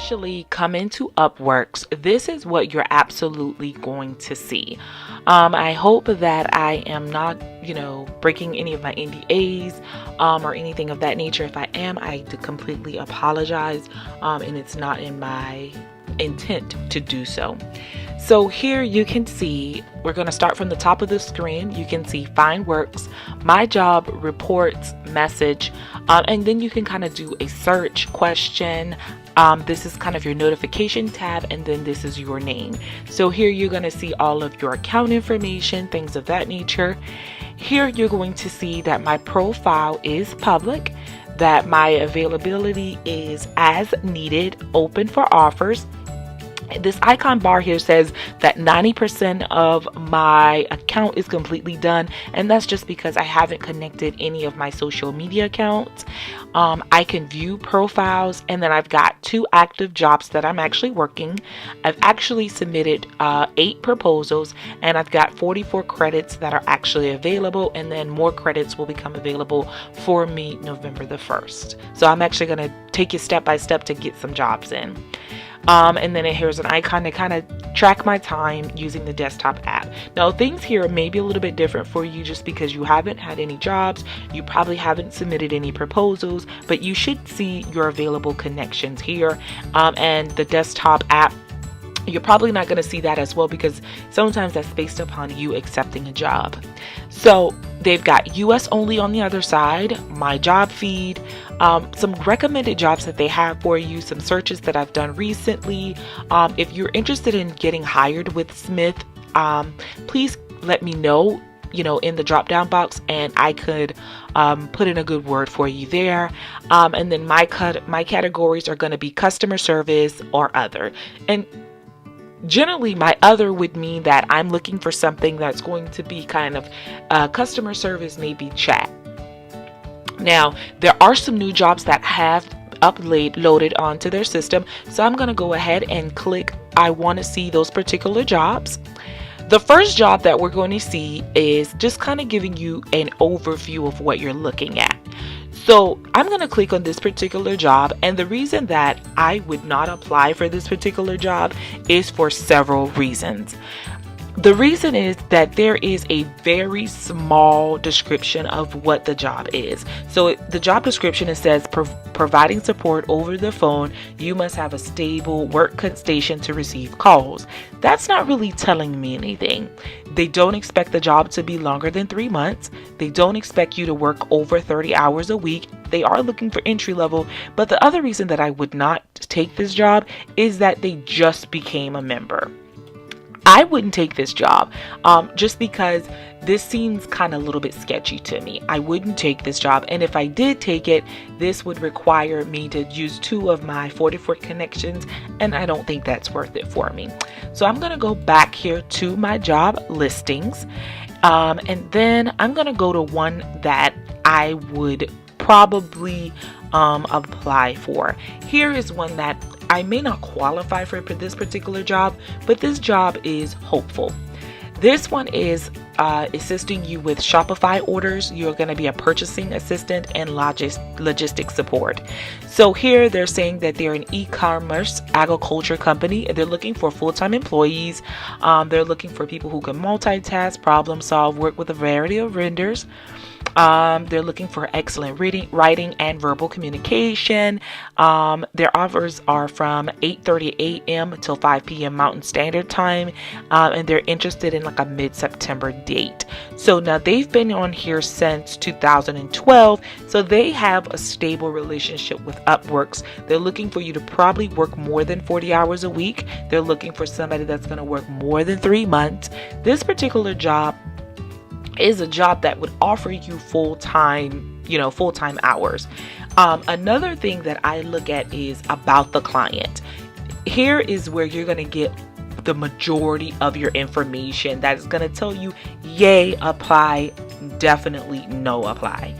initially come into Upworks, this is what you're absolutely going to see. I hope that I am not, breaking any of my NDAs or anything of that nature. If I am, I completely apologize, and it's not in my intent to do so. So here you can see, we're going to start from the top of the screen. You can see Find Works, My Job, Reports, Message, and then you can kind of do a search question. This is kind of your notification tab, and then this is your name. So here you're going to see all of your account information, things of that nature. Here you're going to see that my profile is public, that my availability is as needed, open for offers. This icon bar here says that 90% of my account is completely done, and that's just because I haven't connected any of my social media accounts. I can view profiles, and then I've got 2 active jobs that I'm actually working. I've actually submitted 8 proposals, and I've got 44 credits that are actually available, and then more credits will become available for me November the 1st. So I'm actually going to take you step by step to get some jobs in. And then here's an icon to kind of track my time using the desktop app. Now things here may be a little bit different for you just because you haven't had any jobs, you probably haven't submitted any proposals, but you should see your available connections here. And the desktop app, you're probably not going to see that as well because sometimes that's based upon you accepting a job. So they've got US only on the other side, my job feed, some recommended jobs that they have for you, some searches that I've done recently. If you're interested in getting hired with Smith, please let me know, in the drop down box, and I could put in a good word for you there. And then my categories are going to be customer service or other. And generally, my other would mean that I'm looking for something that's going to be kind of customer service, maybe chat. Now, there are some new jobs that have loaded onto their system, so I'm going to go ahead and click I want to see those particular jobs. The first job that we're going to see is just kind of giving you an overview of what you're looking at. So I'm going to click on this particular job, and the reason that I would not apply for this particular job is for several reasons. The reason is that there is a very small description of what the job is. So the job description, it says providing support over the phone. You must have a stable work station to receive calls. That's not really telling me anything. They don't expect the job to be longer than 3 months. They don't expect you to work over 30 hours a week. They are looking for entry level. But the other reason that I would not take this job is that they just became a member. I wouldn't take this job just because this seems kind of a little bit sketchy to me. I wouldn't take this job, and if I did take it, this would require me to use 2 of my 44 connections, and I don't think that's worth it for me. So I'm going to go back here to my job listings, and then I'm going to go to one that I would probably apply for. Here is one that I may not qualify for this particular job, but this job is hopeful. This one is assisting you with Shopify orders. You're going to be a purchasing assistant and logistics support. So here they're saying that they're an e-commerce agriculture company. They're looking for full-time employees. They're looking for people who can multitask, problem solve, work with a variety of vendors. They're looking for excellent writing and verbal communication. Their hours are from 8:30 a.m. until 5 p.m. Mountain Standard Time, and they're interested in like a mid-September date. So now they've been on here since 2012, so they have a stable relationship with Upworks. They're looking for you to probably work more than 40 hours a week. They're looking for somebody that's going to work more than 3 months. This particular job is a job that would offer you full-time hours. Another thing that I look at is about the client. Here is where you're going to get the majority of your information that is going to tell you yay, apply, definitely no apply.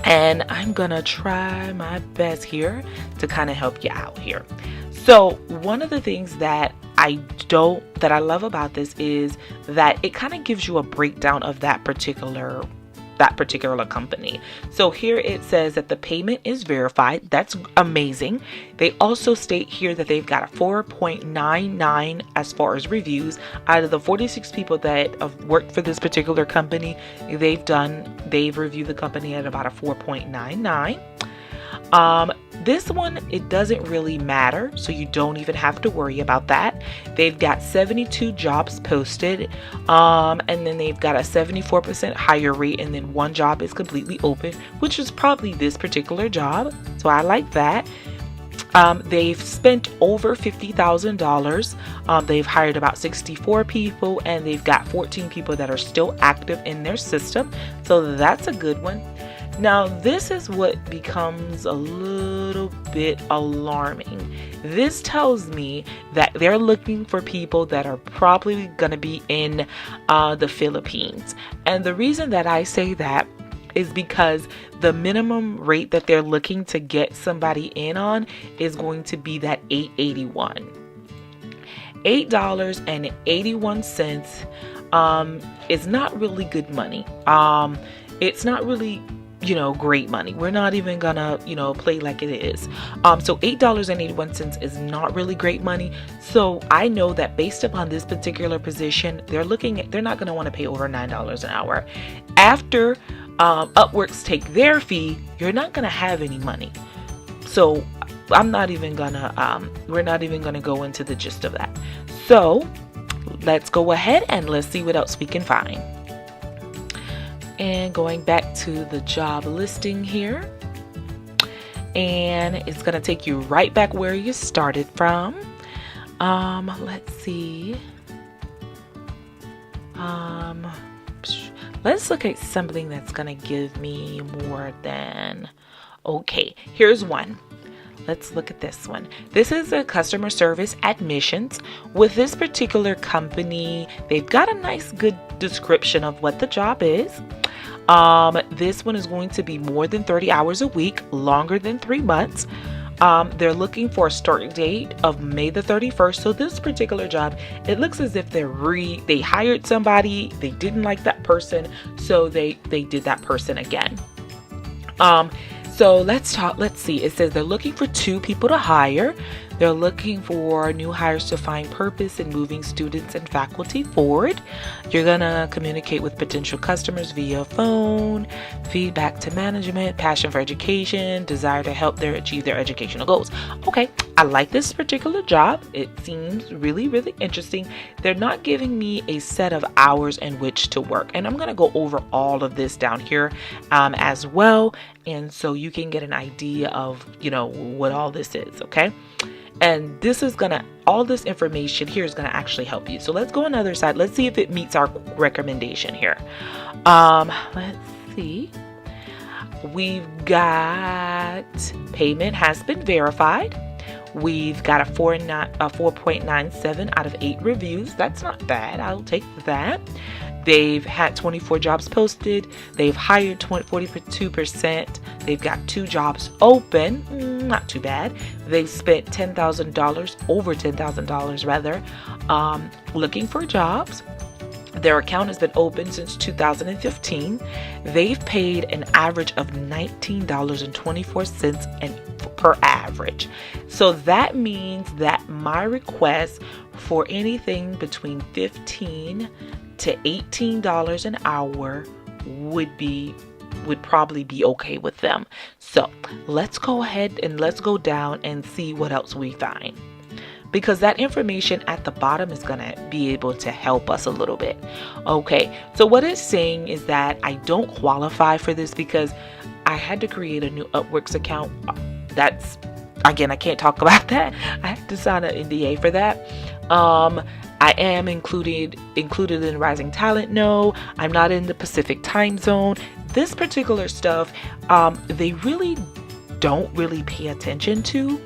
And I'm going to try my best here to kind of help you out here. So one of the things that I love about this is that it kind of gives you a breakdown of that particular that particular company. So here it says that the payment is verified. That's amazing. They also state here that they've got a 4.99 as far as reviews. Out of the 46 people that have worked for this particular company, they've reviewed the company at about a 4.99. This one, it doesn't really matter, so you don't even have to worry about that. They've got 72 jobs posted, and then they've got a 74% hire rate, and then one job is completely open, which is probably this particular job, so I like that. They've spent over $50,000. They've hired about 64 people, and they've got 14 people that are still active in their system, so that's a good one. Now, this is what becomes a little bit alarming. This tells me that they're looking for people that are probably going to be in the Philippines. And the reason that I say that is because the minimum rate that they're looking to get somebody in on is going to be that $8.81. $8.81 is not really good money. It's not really great money. We're not even gonna, play like it is. So $8.81 is not really great money. So I know that based upon this particular position, they're not gonna want to pay over $9 an hour. After Upworks take their fee, you're not gonna have any money. So we're not even gonna go into the gist of that. So let's go ahead and let's see what else we can find. And going back to the job listing here, and it's going to take you right back where you started from. Let's see. Let's look at something that's going to give me more than, okay, here's one. Let's look at this one. This is a customer service admissions. With this particular company, they've got a nice, good description of what the job is. This one is going to be more than 30 hours a week, longer than 3 months. They're looking for a start date of May the 31st. So this particular job, it looks as if they hired somebody, they didn't like that person, so they did that person again. So let's see. It says they're looking for 2 people to hire. They're looking for new hires to find purpose in moving students and faculty forward. You're going to communicate with potential customers via phone, feedback to management, passion for education, desire to help them achieve their educational goals. Okay, I like this particular job. It seems really, really interesting. They're not giving me a set of hours in which to work. And I'm going to go over all of this down here as well. And so you can get an idea of, what all this is, okay? And this is all this information here is gonna actually help you. So let's go on the other side. Let's see if it meets our recommendation here. Let's see. We've got payment has been verified. We've got a 4.97 out of 8 reviews. That's not bad. I'll take that. They've had 24 jobs posted. They've hired 42%. They've got 2 jobs open. Not too bad. They've spent $10,000, over $10,000 rather, looking for jobs. Their account has been open since 2015. They've paid an average of $19.24 per average. So that means that my request for anything between $15 to $18 an hour would probably be okay with them. So let's go ahead and let's go down and see what else we find, because that information at the bottom is going to be able to help us a little bit. Okay, so what it's saying is that I don't qualify for this because I had to create a new Upworks account. That's, again, I can't talk about that. I have to sign an NDA for that. I am included in Rising Talent. No, I'm not in the Pacific time zone. This particular stuff, they really don't really pay attention to.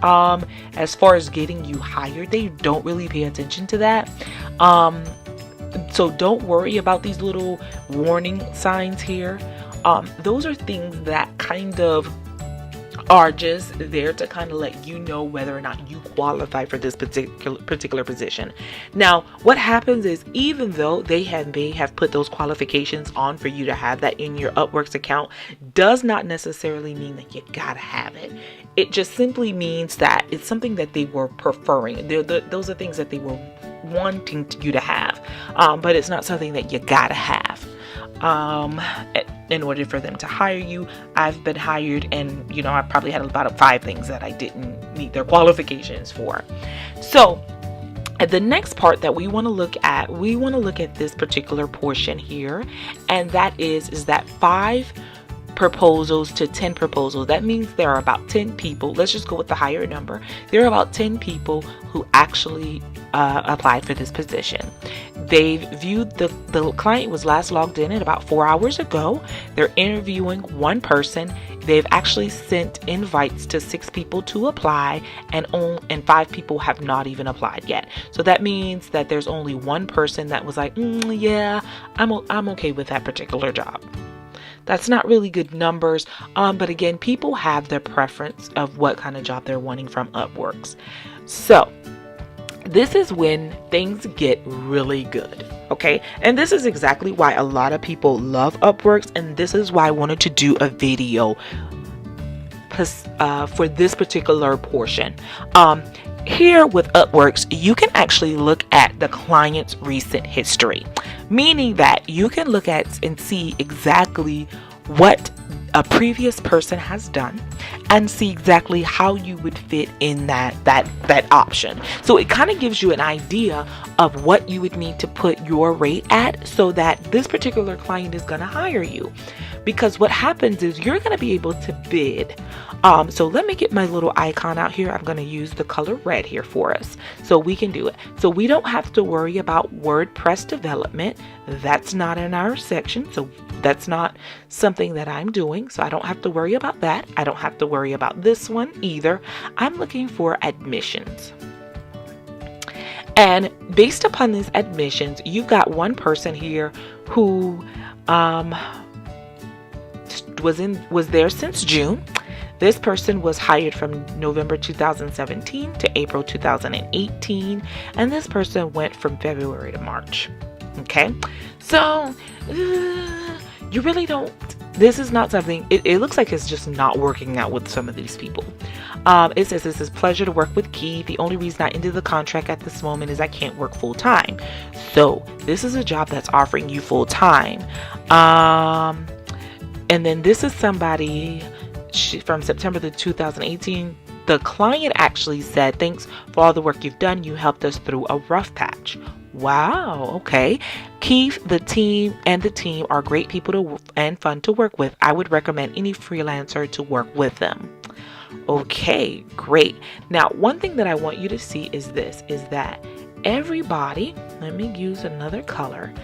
As far as getting you hired, they don't really pay attention to that. So don't worry about these little warning signs here. Those are things that kind of are just there to kind of let you know whether or not you qualify for this particular position. Now, what happens is, even though may have put those qualifications on for you to have that in your Upworks account, does not necessarily mean that you gotta have it. It just simply means that it's something that they were preferring. Those are things that they were wanting you to have, but it's not something that you gotta have. In order for them to hire you. I've been hired, and I probably had about 5 things that I didn't meet their qualifications for. So the next part that we want to look at this particular portion here, and that is that 5 proposals to 10 proposals. That means there are about 10 people. Let's just go with the higher number. There are about 10 people who actually applied for this position. They've viewed the client was last logged in at about 4 hours ago. They're interviewing 1 person. They've actually sent invites to 6 people to apply, and 5 people have not even applied yet. So that means that there's only 1 person that was like, yeah, I'm okay with that particular job. That's not really good numbers, but again, people have their preference of what kind of job they're wanting from Upworks. So this is when things get really good, okay? And this is exactly why a lot of people love Upworks, and this is why I wanted to do a video for this particular portion. Here with Upworks, you can actually look at the client's recent history, meaning that you can look at and see exactly what a previous person has done and see exactly how you would fit in that option. So it kind of gives you an idea of what you would need to put your rate at so that this particular client is going to hire you. Because what happens is you're going to be able to bid. So let me get my little icon out here. I'm going to use the color red here for us so we can do it. So we don't have to worry about WordPress development. That's not in our section. So that's not something that I'm doing. So I don't have to worry about that. I don't have to worry about this one either. I'm looking for admissions. And based upon these admissions, you've got 1 person here who was there since June. This person was hired from November 2017 to April 2018, and this person went from February to March. Okay, so you really don't. This is not something. It looks like it's just not working out with some of these people. It says this is pleasure to work with Keith. The only reason I ended the contract at this moment is I can't work full time. So this is a job that's offering you full time. And then this is somebody from September to 2018. The client actually said, thanks for all the work you've done. You helped us through a rough patch. Wow. Okay. Keith, the team are great people and fun to work with. I would recommend any freelancer to work with them. Okay, great. Now, one thing that I want you to see is that everybody, let me use another color.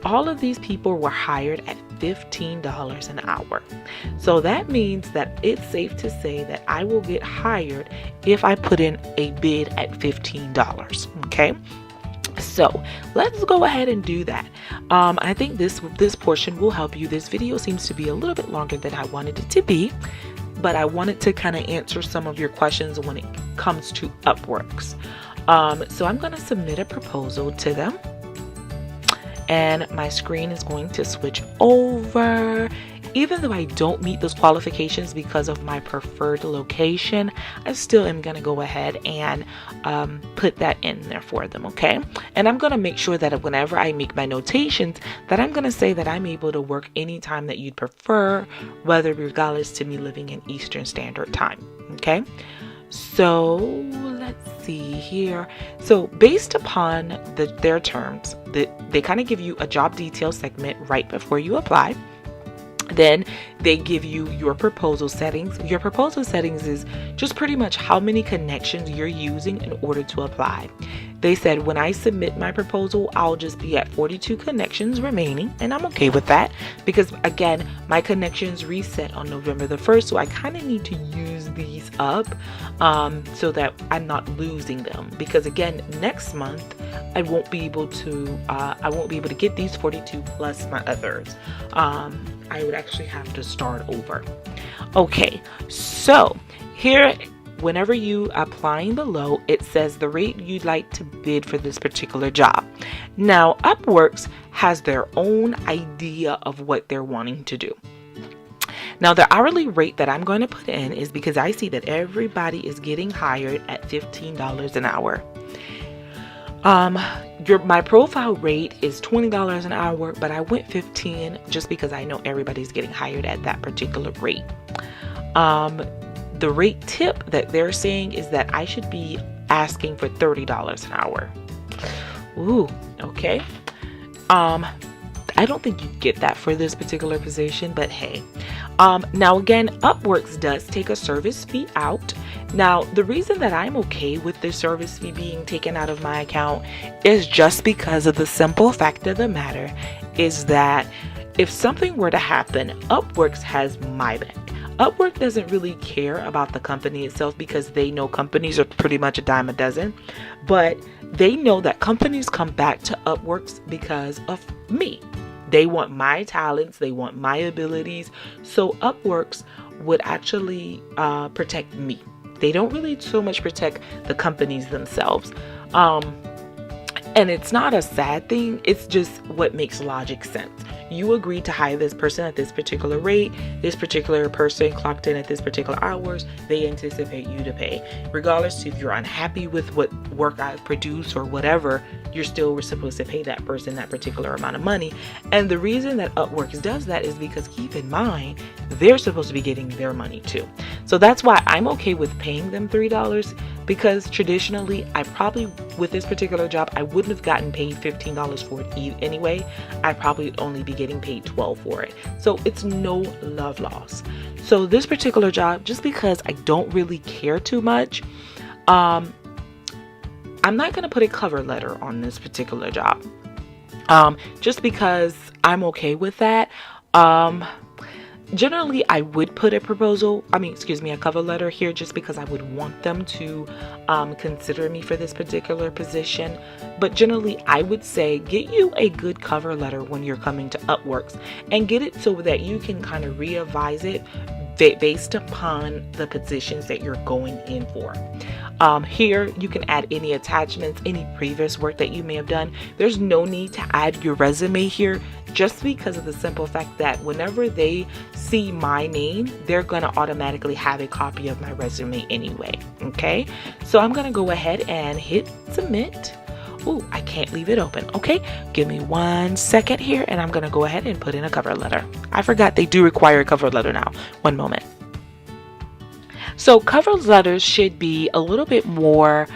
All of these people were hired at $15 an hour. So that means that it's safe to say that I will get hired if I put in a bid at $15. Okay. So let's go ahead and do that. I think this portion will help you. This video seems to be a little bit longer than I wanted it to be, but I wanted to kind of answer some of your questions when it comes to Upworks. So I'm going to submit a proposal to them. And my screen is going to switch over. Even though I don't meet those qualifications because of my preferred location, I still am going to go ahead and put that in there for them, okay? And I'm going to make sure that whenever I make my notations, that I'm going to say that I'm able to work anytime that you'd prefer, whether regardless to me living in Eastern Standard Time, okay? So let's see here. So based upon their terms, they kind of give you a job detail segment right before you apply. Then they give you your proposal settings. Your proposal settings is just pretty much how many connections you're using in order to apply. They said when I submit my proposal, I'll just be at 42 connections remaining, and I'm okay with that because again, my connections reset on November the 1st, so I kind of need to use these up so that I'm not losing them, because again, next month I won't be able to get these 42 plus my others. I would actually have to start over. Okay, so here, whenever you applying below, it says the rate you'd like to bid for this particular job. Now, Upworks has their own idea of what they're wanting to do. Now, the hourly rate that I'm going to put in is because I see that everybody is getting hired at $15 an hour. My profile rate is $20 an hour, but I went 15 just because I know everybody's getting hired at that particular rate. The rate tip that they're saying is that I should be asking for $30 an hour. Ooh, okay. I don't think you get that for this particular position, but hey. Now again, Upworks does take a service fee out. Now, the reason that I'm okay with the service fee being taken out of my account is just because of the simple fact of the matter is that if something were to happen, Upworks has my back. Upwork doesn't really care about the company itself because they know companies are pretty much a dime a dozen, but they know that companies come back to Upworks because of me. They want my talents, they want my abilities, so Upworks would actually protect me. They don't really so much protect the companies themselves. And it's not a sad thing, it's just what makes logic sense. You agreed to hire this person at this particular rate. This particular person clocked in at this particular hours. They anticipate you to pay. Regardless if you're unhappy with what work I produce or whatever, you're still supposed to pay that person that particular amount of money. And the reason that Upworks does that is because, keep in mind, they're supposed to be getting their money too. So that's why I'm okay with paying them $3, because traditionally, I probably, with this particular job, I wouldn't have gotten paid $15 for it anyway. I probably would only be getting paid $12 for it. So it's no love loss. So this particular job, just because I don't really care too much, I'm not going to put a cover letter on this particular job. Just because I'm okay with that. Generally, I would put a cover letter here just because I would want them to consider me for this particular position. But generally, I would say get you a good cover letter when you're coming to Upworks and get it so that you can kind of revise it based upon the positions that you're going in for. Here, you can add any attachments, any previous work that you may have done. There's no need to add your resume here just because of the simple fact that whenever they see my name, they're going to automatically have a copy of my resume anyway. Okay, so I'm going to go ahead and hit submit. Ooh, I can't leave it open. Okay, give me 1 second here and I'm going to go ahead and put in a cover letter. I forgot they do require a cover letter now. One moment. So cover letters should be a little bit more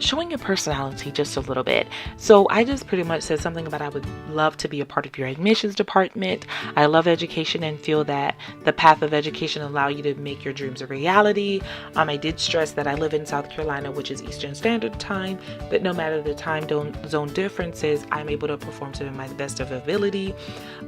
showing your personality just a little bit. So I just pretty much said something about I would love to be a part of your admissions department. I love education and feel that the path of education allow you to make your dreams a reality. I did stress that I live in South Carolina, which is Eastern Standard Time, but no matter the time zone differences, I'm able to perform to my best of ability.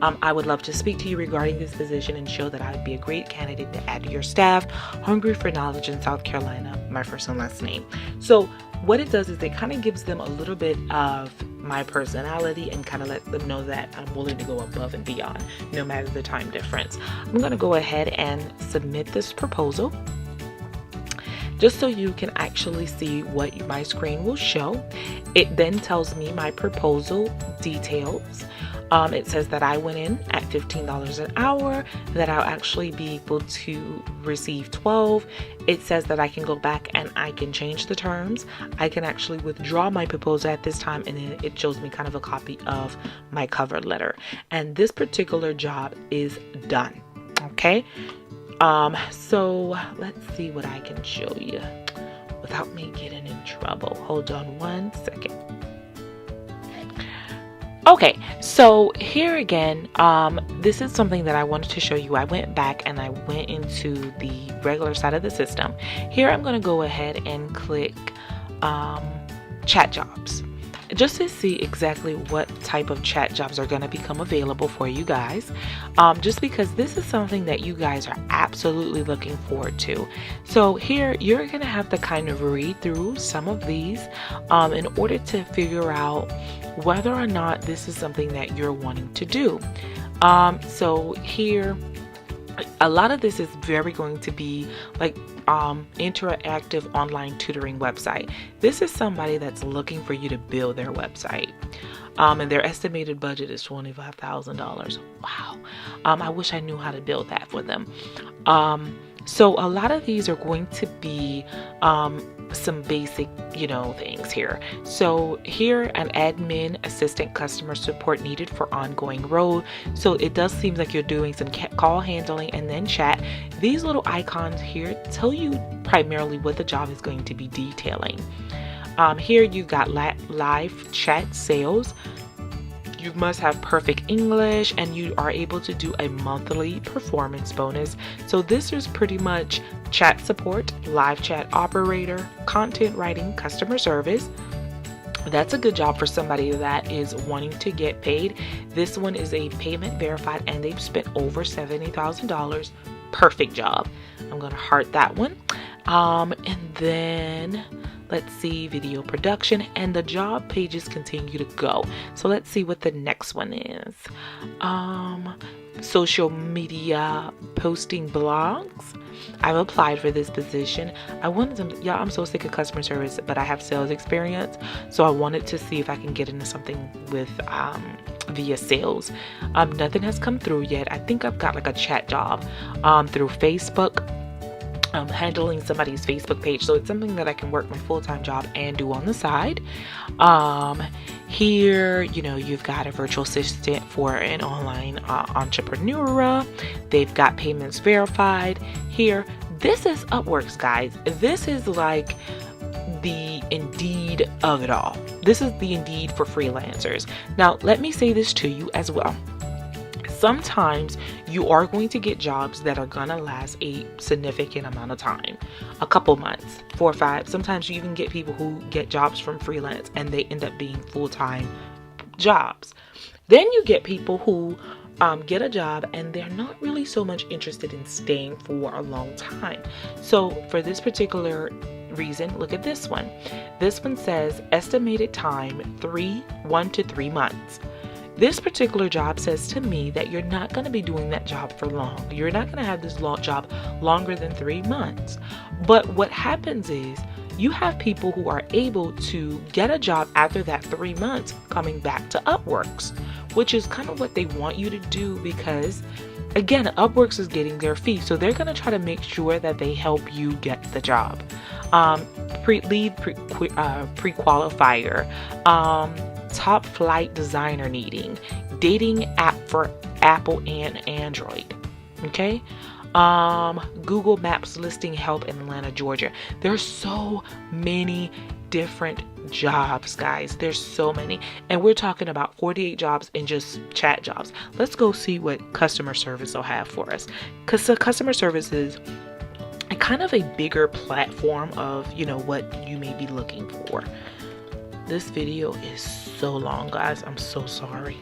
I would love to speak to you regarding this position and show that I would be a great candidate to add to your staff. Hungry for knowledge in South Carolina, my first and last name. So what it does is it kind of gives them a little bit of my personality and kind of let them know that I'm willing to go above and beyond no matter the time difference. I'm going to go ahead and submit this proposal just so you can actually see what my screen will show. It then tells me my proposal details. It says that I went in at $15 an hour, that I'll actually be able to receive 12. It says that I can go back and I can change the terms. I can actually withdraw my proposal at this time, and then it shows me kind of a copy of my cover letter. And this particular job is done. Okay. So let's see what I can show you without me getting in trouble. Hold on 1 second. Okay, so here again, this is something that I wanted to show you. I went back and I went into the regular side of the system. Here I'm going to go ahead and click chat jobs just to see exactly what type of chat jobs are going to become available for you guys, just because this is something that you guys are absolutely looking forward to. So here you're going to have to kind of read through some of these in order to figure out whether or not this is something that you're wanting to do. So here A lot of this is very going to be like interactive online tutoring website. This is somebody that's looking for you to build their website. And their estimated budget is $25,000. Wow. I wish I knew how to build that for them. So a lot of these are going to be some basic, things here. So here, an admin assistant customer support needed for ongoing role. So it does seem like you're doing some call handling and then chat. These little icons here tell you primarily what the job is going to be detailing. Here you got live chat sales. You must have perfect English, and you are able to do a monthly performance bonus. So this is pretty much chat support, live chat operator, content writing, customer service. That's a good job for somebody that is wanting to get paid. This one is a payment verified, and they've spent over $70,000. Perfect job. I'm going to heart that one. And then let's see, video production, and the job pages continue to go. So let's see what the next one is. Social media posting blogs. I've applied for this position. I wanted them, I'm so sick of customer service, but I have sales experience. So I wanted to see if I can get into something with via sales. Nothing has come through yet. I think I've got like a chat job through Facebook. Handling somebody's Facebook page, so it's something that I can work my full-time job and do on the side. Here, you've got a virtual assistant for an online entrepreneur. They've got payments verified. Here, this is Upworks, guys. This is like the Indeed of it all. This is the Indeed for freelancers. Now, let me say this to you as well. Sometimes you are going to get jobs that are going to last a significant amount of time, a couple months, 4 or 5. Sometimes you even get people who get jobs from freelance and they end up being full-time jobs. Then you get people who get a job and they're not really so much interested in staying for a long time. So for this particular reason, look at this one. This one says estimated time 1 to 3 months. This particular job says to me that you're not going to be doing that job for long. You're not going to have this job longer than 3 months. But what happens is you have people who are able to get a job after that 3 months coming back to Upworks, which is kind of what they want you to do because, again, Upworks is getting their fee. So they're going to try to make sure that they help you get the job. Pre-qualifier. Top flight designer needing, dating app for Apple and Android. Okay. Google Maps listing help in Atlanta, Georgia. There's so many different jobs, guys. There's so many, and we're talking about 48 jobs in just chat jobs. Let's go see what customer service will have for us, because customer service is a kind of a bigger platform of what you may be looking for. This video is so long, guys. I'm so sorry.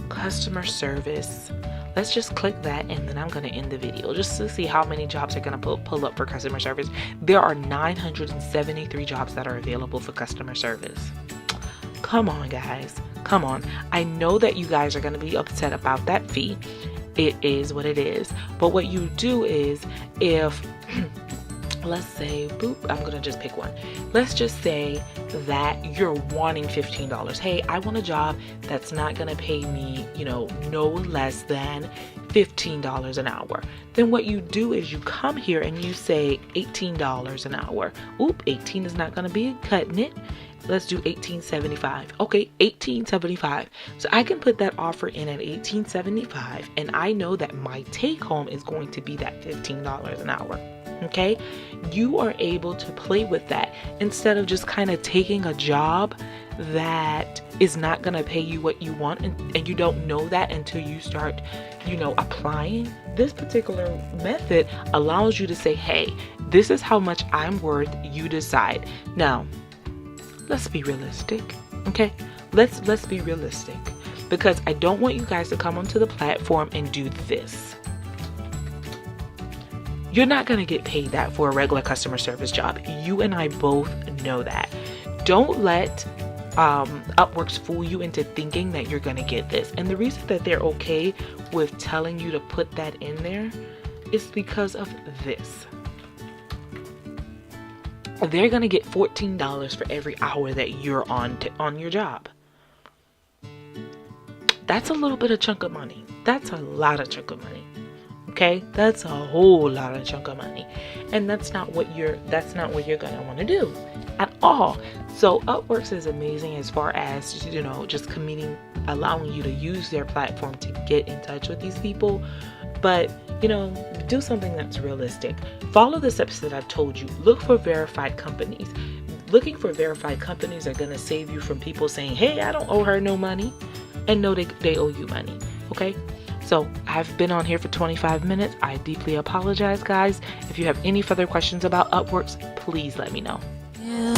Customer service. Let's just click that and then I'm going to end the video just to see how many jobs are going to pull up for customer service. There are 973 jobs that are available for customer service. Come on, guys. Come on. I know that you guys are going to be upset about that fee. It is what it is. But what you do is if let's say, I'm going to just pick one. Let's just say that you're wanting $15. Hey, I want a job that's not going to pay me, no less than $15 an hour. Then what you do is you come here and you say $18 an hour. 18 is not going to be cutting it. Let's do $18.75. Okay, $18.75. So I can put that offer in at $18.75 and I know that my take home is going to be that $15 an hour. Okay, you are able to play with that instead of just kind of taking a job that is not going to pay you what you want and you don't know that until you start, applying. This particular method allows you to say, hey, this is how much I'm worth, you decide. Now, let's be realistic, okay? Let's be realistic because I don't want you guys to come onto the platform and do this. You're not going to get paid that for a regular customer service job. You and I both know that. Don't let Upworks fool you into thinking that you're going to get this. And the reason that they're okay with telling you to put that in there is because of this. They're going to get $14 for every hour that you're on your job. That's a little bit of chunk of money. That's a lot of chunk of money. Okay? That's a whole lot of chunk of money. And that's not what you're going to want to do at all. So Upworks is amazing as far as, just allowing you to use their platform to get in touch with these people. But, do something that's realistic. Follow the steps that I've told you. Look for verified companies. Looking for verified companies are going to save you from people saying, hey, I don't owe her no money. And no, they owe you money. Okay? So I've been on here for 25 minutes. I deeply apologize, guys. If you have any further questions about Upworks, please let me know. Yeah.